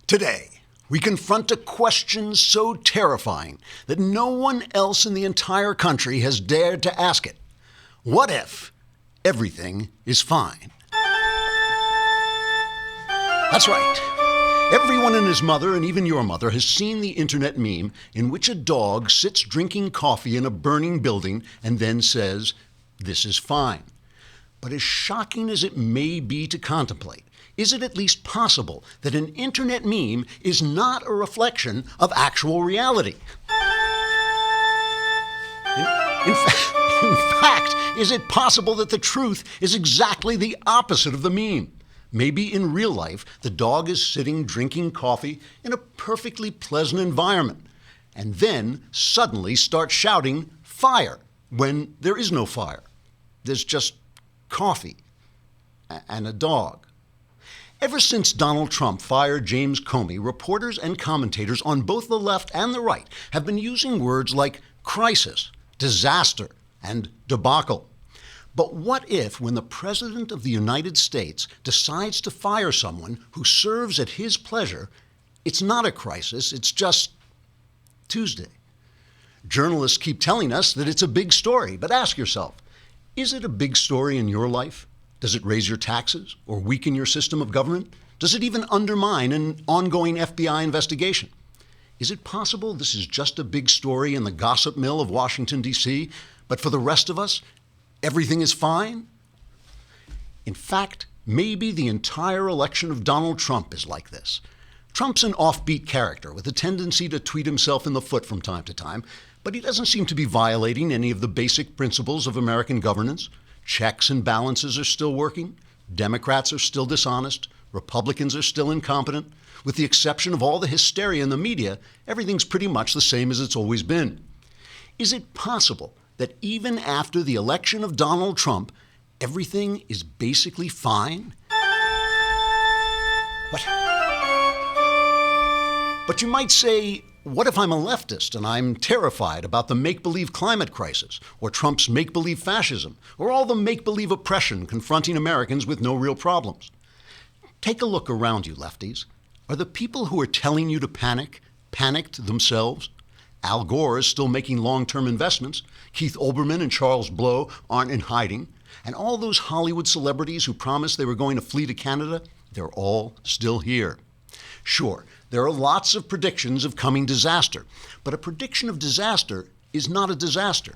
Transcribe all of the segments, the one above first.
Today, we confront a question so terrifying that no one else in the entire country has dared to ask it. What if everything is fine? That's right. Everyone and his mother, and even your mother, has seen the internet meme in which a dog sits drinking coffee in a burning building and then says, "This is fine." But as shocking as it may be to contemplate, is it at least possible that an internet meme is not a reflection of actual reality? In fact, is it possible that the truth is exactly the opposite of the meme? Maybe in real life, the dog is sitting drinking coffee in a perfectly pleasant environment, and then suddenly starts shouting fire when there is no fire. There's just coffee and a dog. Ever since Donald Trump fired James Comey, reporters and commentators on both the left and the right have been using words like crisis, disaster, and debacle. But what if, when the President of the United States decides to fire someone who serves at his pleasure, it's not a crisis, it's just Tuesday? Journalists keep telling us that it's a big story, but ask yourself, is it a big story in your life? Does it raise your taxes or weaken your system of government? Does it even undermine an ongoing FBI investigation? Is it possible this is just a big story in the gossip mill of Washington, D.C., but for the rest of us, everything is fine? In fact, maybe the entire election of Donald Trump is like this. Trump's an offbeat character with a tendency to tweet himself in the foot from time to time, but he doesn't seem to be violating any of the basic principles of American governance. Checks and balances are still working. Democrats are still dishonest. Republicans are still incompetent. With the exception of all the hysteria in the media, everything's pretty much the same as it's always been. Is it possible that even after the election of Donald Trump, everything is basically fine? But you might say, what if I'm a leftist and I'm terrified about the make-believe climate crisis, or Trump's make-believe fascism, or all the make-believe oppression confronting Americans with no real problems? Take a look around you, lefties. Are the people who are telling you to panic panicked themselves? Al Gore is still making long-term investments. Keith Olbermann and Charles Blow aren't in hiding. And all those Hollywood celebrities who promised they were going to flee to Canada, they're all still here. Sure, there are lots of predictions of coming disaster, but a prediction of disaster is not a disaster.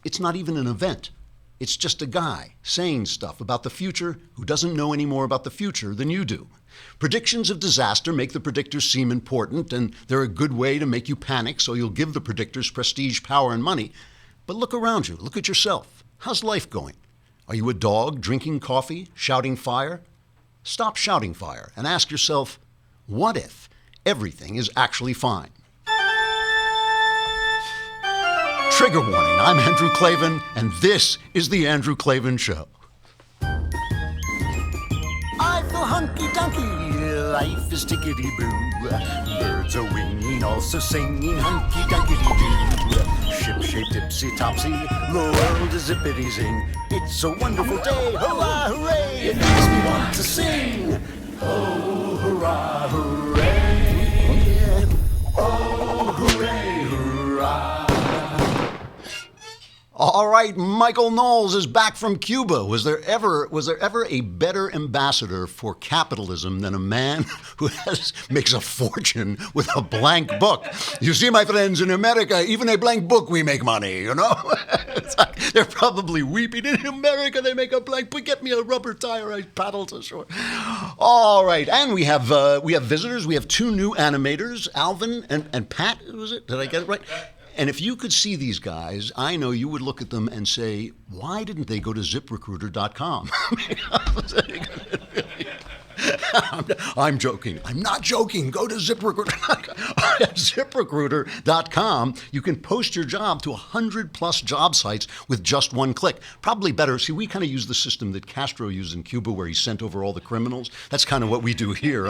It's not even an event. It's just a guy saying stuff about the future who doesn't know any more about the future than you do. Predictions of disaster make the predictors seem important, and they're a good way to make you panic, so you'll give the predictors prestige, power, and money. But look around you. Look at yourself. How's life going? Are you a dog drinking coffee, shouting fire? Stop shouting fire and ask yourself, what if everything is actually fine? Trigger warning, I'm Andrew Klavan, and this is The Andrew Klavan Show. I feel hunky-dunky, life is tickety-boo. Birds are winging, also singing hunky-dunky-doo. Ship-shaped, tipsy-topsy, the world is zippity-zing. It's a wonderful day, hurrah, hooray! It makes me want to sing. Oh, hurrah, hooray! Oh, hooray, hurrah! All right, Michael Knowles is back from Cuba. Was there ever a better ambassador for capitalism than a man who makes a fortune with a blank book? You see, my friends, in America, even a blank book, we make money, you know? It's like they're probably weeping. In America, they make a blank book. Get me a rubber tire, I paddle to shore. All right, and we have visitors. We have two new animators, Alvin and Pat, was it? Did I get it right? And if you could see these guys, I know you would look at them and say, why didn't they go to ZipRecruiter.com? I'm joking. I'm not joking. Go to ZipRecruiter.com. At ZipRecruiter.com, you can post your job to 100-plus job sites with just one click. Probably better. See, we kind of use the system that Castro used in Cuba where he sent over all the criminals. That's kind of what we do here.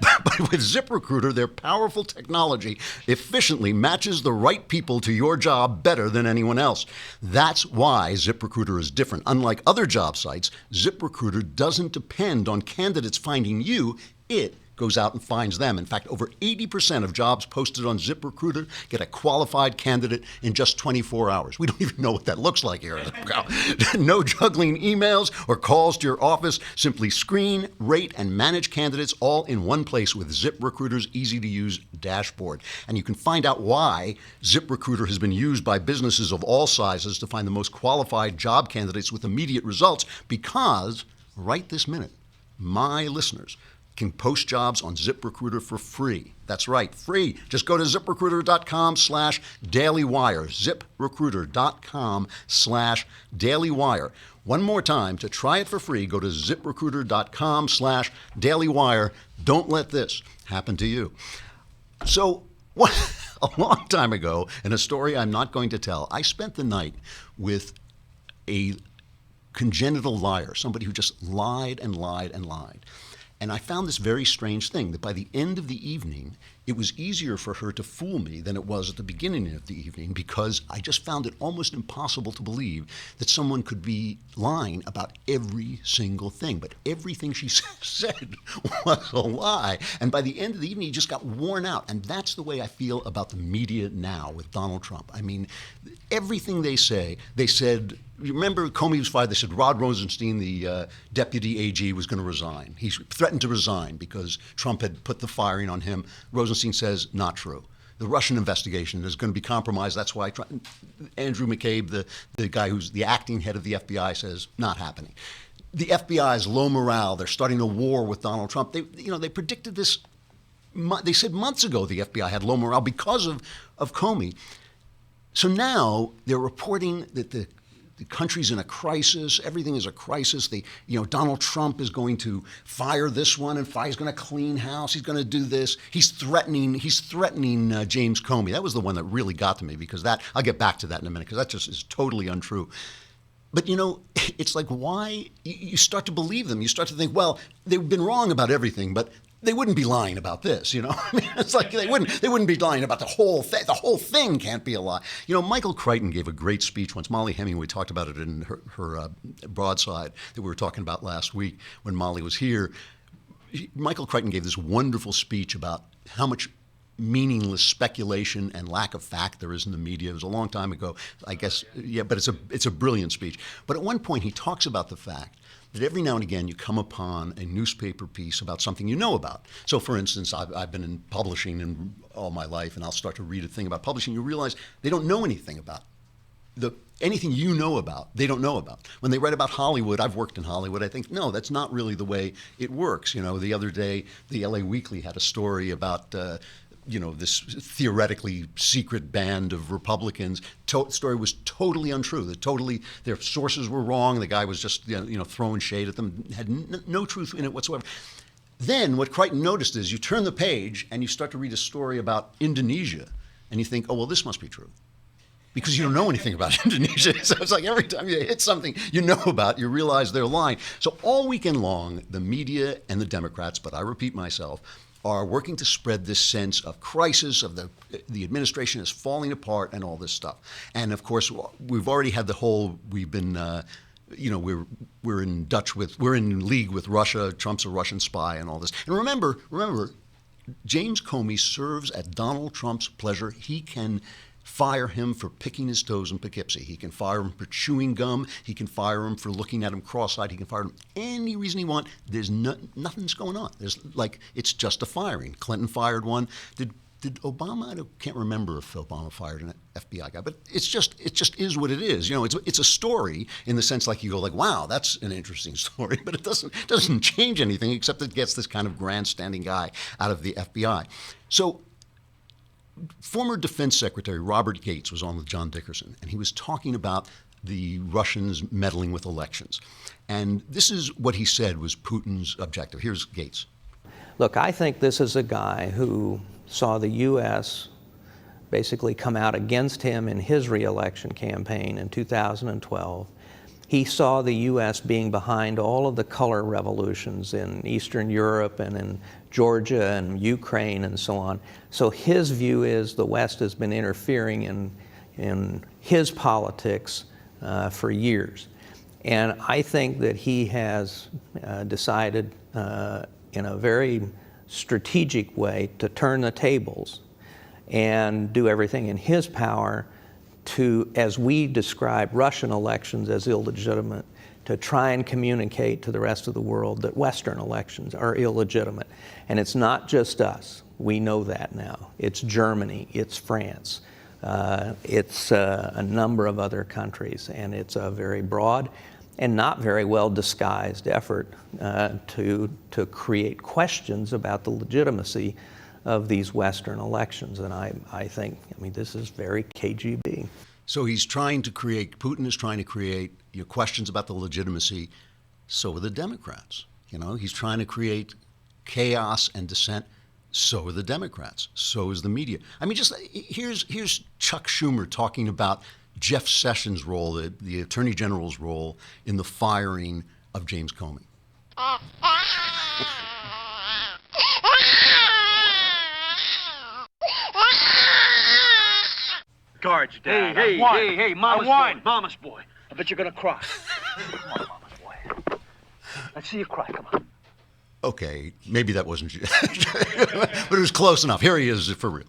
But with ZipRecruiter, their powerful technology efficiently matches the right people to your job better than anyone else. That's why ZipRecruiter is different. Unlike other job sites, ZipRecruiter doesn't depend on candidates finding you. It goes out and finds them. In fact, over 80% of jobs posted on ZipRecruiter get a qualified candidate in just 24 hours. We don't even know what that looks like here. No juggling emails or calls to your office. Simply screen, rate, and manage candidates all in one place with ZipRecruiter's easy-to-use dashboard. And you can find out why ZipRecruiter has been used by businesses of all sizes to find the most qualified job candidates with immediate results, because right this minute, my listeners can post jobs on ZipRecruiter for free. That's right, free. Just go to ZipRecruiter.com/dailywire. ZipRecruiter.com/dailywire. One more time, to try it for free, go to ZipRecruiter.com/dailywire. Don't let this happen to you. So, a long time ago, in a story I'm not going to tell, I spent the night with a congenital liar, somebody who just lied and lied and lied. And I found this very strange thing, that by the end of the evening, it was easier for her to fool me than it was at the beginning of the evening, because I just found it almost impossible to believe that someone could be lying about every single thing. But everything she said was a lie. And by the end of the evening, he just got worn out. And that's the way I feel about the media now with Donald Trump. I mean, everything they say, they said, you remember Comey was fired, they said Rod Rosenstein, the deputy AG, was going to resign. He threatened to resign because Trump had put the firing on him. Rosenstein says, not true. The Russian investigation is going to be compromised. That's why Andrew McCabe, the guy who's the acting head of the FBI, says, not happening. The FBI's low morale. They're starting a war with Donald Trump. They predicted this. They said months ago the FBI had low morale because of Comey. So now they're reporting that the country's in a crisis. Everything is a crisis. Donald Trump is going to fire this one, and he's going to clean house. He's going to do this. He's threatening James Comey. That was the one that really got to me, because I'll get back to that in a minute, because that just is totally untrue. But it's like, why you start to believe them. You start to think, well, they've been wrong about everything, but they wouldn't be lying about this, I mean, it's like they wouldn't be lying about the whole thing. The whole thing can't be a lie. Michael Crichton gave a great speech once. Molly Hemingway talked about it in her broadside that we were talking about last week when Molly was here. Michael Crichton gave this wonderful speech about how much meaningless speculation and lack of fact there is in the media. It was a long time ago, I guess. Yeah, but it's a brilliant speech. But at one point, he talks about the fact that every now and again you come upon a newspaper piece about something you know about. So, for instance, I've been in publishing all my life, and I'll start to read a thing about publishing. You realize they don't know anything about anything you know about, they don't know about. When they write about Hollywood, I've worked in Hollywood, I think, no, that's not really the way it works. The other day, the LA Weekly had a story about this theoretically secret band of Republicans. Story was totally untrue. Their sources were wrong. The guy was just throwing shade at them. Had no truth in it whatsoever. Then what Crichton noticed is you turn the page and you start to read a story about Indonesia, and you think, oh, well, this must be true, because you don't know anything about Indonesia. So it's like every time you hit something you know about, you realize they're lying. So all weekend long, the media and the Democrats, but I repeat myself, are working to spread this sense of crisis, of the administration is falling apart and all this stuff. And of course, we've already had we've been, we're in league with Russia, Trump's a Russian spy and all this. And remember, James Comey serves at Donald Trump's pleasure. He can fire him for picking his toes in Poughkeepsie. He can fire him for chewing gum. He can fire him for looking at him cross-eyed. He can fire him any reason he wants. There's nothing's going on. It's just a firing. Clinton fired one. Did Obama? I can't remember if Obama fired an FBI guy, but it just is what it is. It's a story in the sense like you go like, wow, that's an interesting story, but it doesn't change anything except it gets this kind of grandstanding guy out of the FBI. So, former Defense Secretary Robert Gates was on with John Dickerson, and he was talking about the Russians meddling with elections. And this is what he said was Putin's objective. Here's Gates. Look, I think this is a guy who saw the U.S. basically come out against him in his re-election campaign in 2012. He saw the U.S. being behind all of the color revolutions in Eastern Europe and in Georgia and Ukraine and so on. So his view is the West has been interfering in his politics for years. And I think that he has decided in a very strategic way to turn the tables and do everything in his power to, as we describe Russian elections as illegitimate, to try and communicate to the rest of the world that Western elections are illegitimate. And it's not just us. We know that now. It's Germany, it's France, it's a number of other countries, and it's a very broad and not very well disguised effort to create questions about the legitimacy of these Western elections. And I think, this is very KGB. So he's trying to create, Putin is trying to create questions about the legitimacy. So are the Democrats. He's trying to create chaos and dissent. So are the Democrats. So is the media. Here's Chuck Schumer talking about Jeff Sessions' role, the Attorney General's role in the firing of James Comey. Guards, Dad. Hey, Mama's boy. I bet you're gonna cry. Come on, Mama's boy. Let's see you cry, come on. Okay, maybe that wasn't you. But it was close enough. Here he is for real.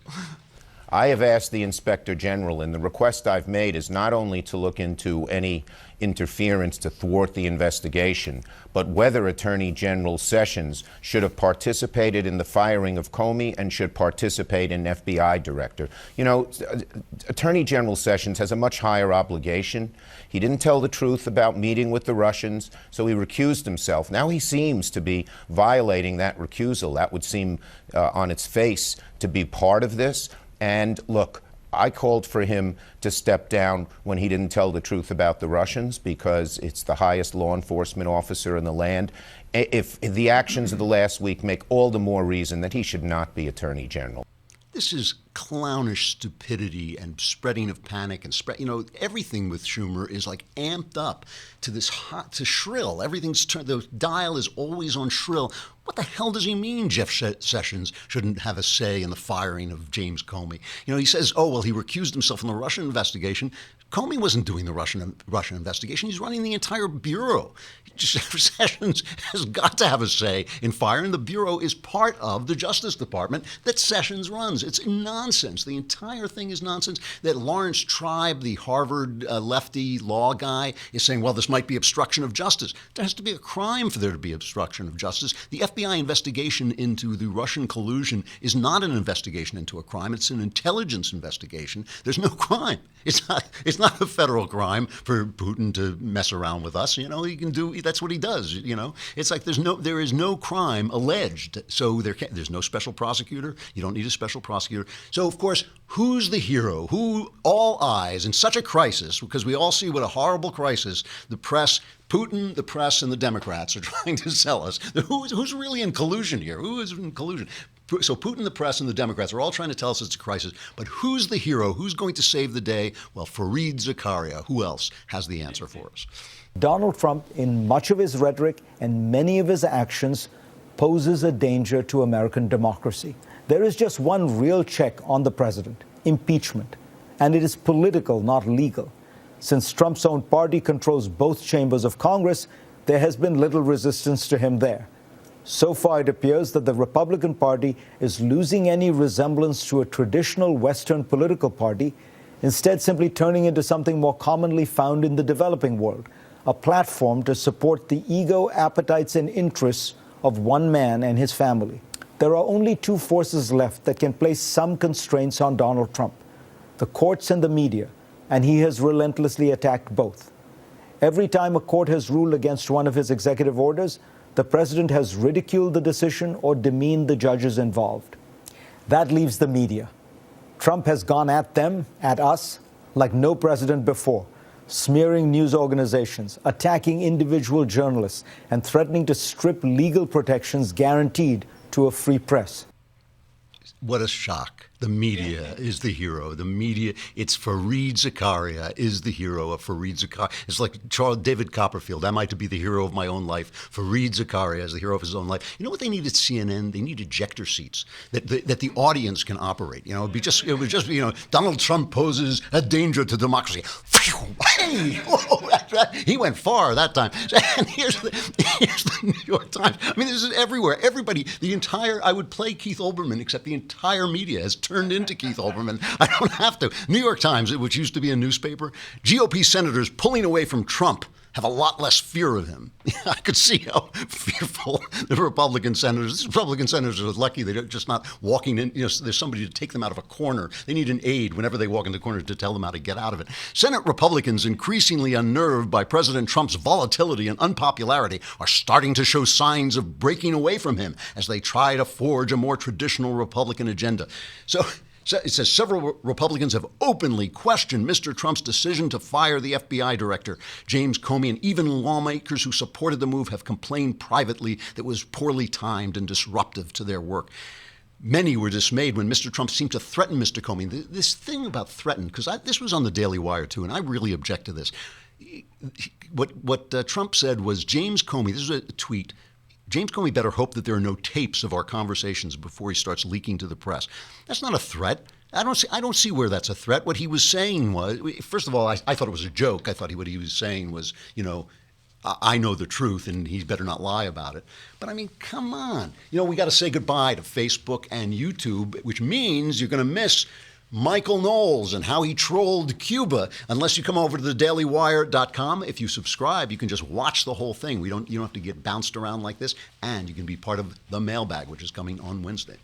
I have asked the Inspector General, and the request I've made is not only to look into any interference to thwart the investigation, but whether Attorney General Sessions should have participated in the firing of Comey and should participate in FBI director. Attorney General Sessions has a much higher obligation. He didn't tell the truth about meeting with the Russians, so he recused himself. Now he seems to be violating that recusal. That would seem on its face to be part of this. And look, I called for him to step down when he didn't tell the truth about the Russians, because it's the highest law enforcement officer in the land. If the actions of the last week make all the more reason that he should not be Attorney General. This is clownish stupidity and spreading of panic and everything with Schumer is like amped up to this hot to shrill. Everything's turned, the dial is always on shrill. What the hell does he mean Jeff Sessions shouldn't have a say in the firing of James Comey? He says, he recused himself from the Russian investigation. Comey wasn't doing the Russian investigation. He's running the entire bureau. Sessions has got to have a say in firing. The bureau is part of the Justice Department that Sessions runs. It's nonsense. The entire thing is nonsense. That Lawrence Tribe, the Harvard lefty law guy, is saying, well, this might be obstruction of justice. There has to be a crime for there to be obstruction of justice. The FBI investigation into the Russian collusion is not an investigation into a crime. It's an intelligence investigation. There's no crime. It's not a federal crime for Putin to mess around with us. He can do. That's what he does. It's like there is no crime alleged. So there's no special prosecutor. You don't need a special prosecutor. So of course, who's the hero? Who all eyes in such a crisis? Because we all see what a horrible crisis the press. Putin, the press, and the Democrats are trying to sell us. Who's really in collusion here? Who is in collusion? So Putin, the press, and the Democrats are all trying to tell us it's a crisis. But who's the hero? Who's going to save the day? Well, Fareed Zakaria. Who else has the answer for us? Donald Trump, in much of his rhetoric and many of his actions, poses a danger to American democracy. There is just one real check on the president: impeachment. And it is political, not legal. Since Trump's own party controls both chambers of Congress, there has been little resistance to him there. So far, it appears that the Republican Party is losing any resemblance to a traditional Western political party, instead simply turning into something more commonly found in the developing world, a platform to support the ego, appetites, and interests of one man and his family. There are only two forces left that can place some constraints on Donald Trump: the courts and the media, and he has relentlessly attacked both. Every time a court has ruled against one of his executive orders, the president has ridiculed the decision or demeaned the judges involved. That leaves the media. Trump has gone at them, at us, like no president before, smearing news organizations, attacking individual journalists, and threatening to strip legal protections guaranteed to a free press. What a shock. The media is the hero. The media, it's Fareed Zakaria is the hero of Fareed Zakaria. It's like David Copperfield. Am I to be the hero of my own life? Fareed Zakaria is the hero of his own life. You know what they need at CNN? They need ejector seats that the audience can operate. It would just Donald Trump poses a danger to democracy. Hey, He went far that time. And here's the New York Times. I mean, this is everywhere. Everybody, I would play Keith Olbermann, except the entire media has turned into Keith Olbermann. I don't have to. New York Times, which used to be a newspaper, GOP senators pulling away from Trump have a lot less fear of him. I could see how fearful the Republican senators. Republican senators are lucky they're just not walking in. There's somebody to take them out of a corner. They need an aide whenever they walk into the corner to tell them how to get out of it. Senate Republicans, increasingly unnerved by President Trump's volatility and unpopularity, are starting to show signs of breaking away from him as they try to forge a more traditional Republican agenda. So it says several Republicans have openly questioned Mr. Trump's decision to fire the FBI director, James Comey, and even lawmakers who supported the move have complained privately that it was poorly timed and disruptive to their work. Many were dismayed when Mr. Trump seemed to threaten Mr. Comey. This thing about threaten, because this was on the Daily Wire too, and I really object to this. What Trump said was James Comey, this is a tweet, James Comey better hope that there are no tapes of our conversations before he starts leaking to the press. That's not a threat. I don't see where that's a threat. What he was saying was, first of all, I thought it was a joke. I thought what he was saying was, I know the truth and he better not lie about it. But I mean, come on. We got to say goodbye to Facebook and YouTube, which means you're going to miss Michael Knowles and how he trolled Cuba. Unless you come over to thedailywire.com, if you subscribe, you can just watch the whole thing. You don't have to get bounced around like this, and you can be part of the mailbag, which is coming on Wednesday.